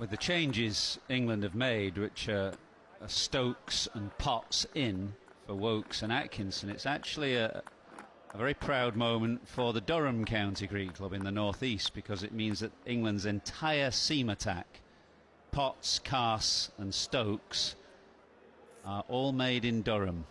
With the changes England have made, which are Stokes and Potts in for Wokes and Atkinson, it's actually a very proud moment for the Durham County Cricket Club in the northeast, because it means that England's entire seam attack, Potts, Carse and Stokes, are all made in Durham.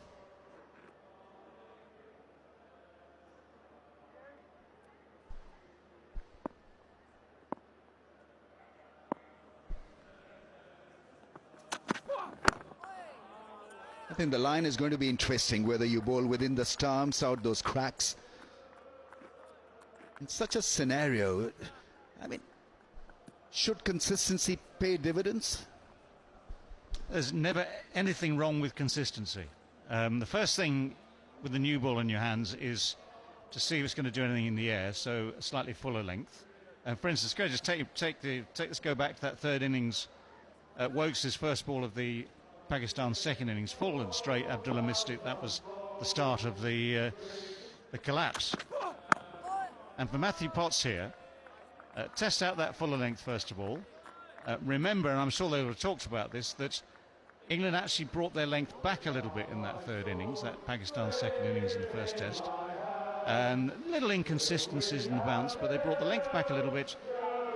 I think the line is going to be interesting, whether you bowl within the stumps, out those cracks. In such a scenario, I mean, should consistency pay dividends? There's never anything wrong with consistency. The first thing with the new ball in your hands is to see if it's going to do anything in the air, so a slightly fuller length. And for instance, let's go back to that third innings. Wokes' first ball of the Pakistan second innings, full and straight. Abdullah missed it. That was the start of the collapse. And for Matthew Potts here, test out that fuller length first of all. Remember, and I'm sure they would have talked about this, that England actually brought their length back a little bit in that third innings, that Pakistan second innings in the first test. And little inconsistencies in the bounce, but they brought the length back a little bit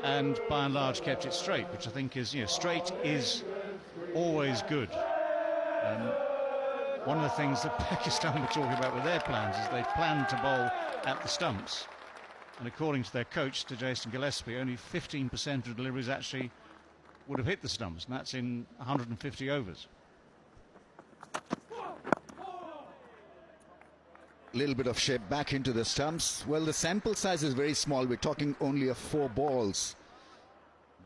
and by and large kept it straight, which I think is, straight is always good. One of the things that Pakistan were talking about with their plans is they planned to bowl at the stumps. And according to their coach, to Jason Gillespie, only 15% of deliveries actually would have hit the stumps, and that's in 150 overs. A little bit of shape back into the stumps. Well, the sample size is very small. We're talking only of 4 balls.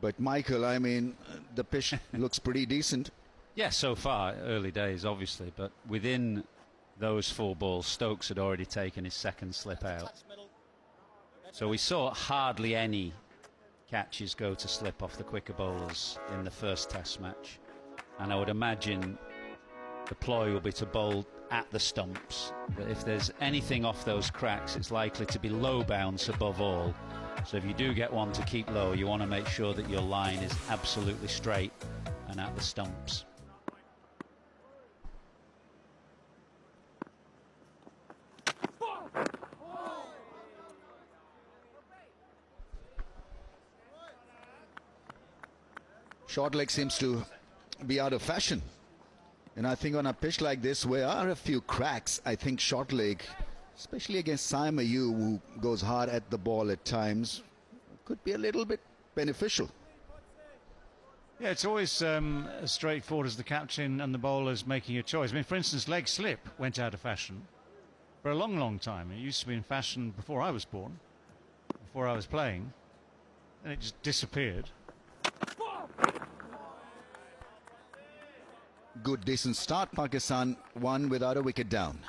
But Michael, I mean, the pitch looks pretty decent. Yeah, so far, early days obviously, but within those 4 balls, Stokes had already taken his second slip out. So we saw hardly any catches go to slip off the quicker bowlers in the first test match. And I would imagine the ploy will be to bowl at the stumps. But if there's anything off those cracks, it's likely to be low bounce above all. So if you do get one to keep low, you want to make sure that your line is absolutely straight and at the stumps. Short leg seems to be out of fashion. And I think on a pitch like this, where are a few cracks, I think short leg, especially against Simon Yu, who goes hard at the ball at times, could be a little bit beneficial. Yeah, it's always as straightforward as the captain and the bowlers making a choice. I mean, for instance, leg slip went out of fashion for a long, long time. It used to be in fashion before I was born, before I was playing, and it just disappeared. Good, decent start. Pakistan won without a wicket down.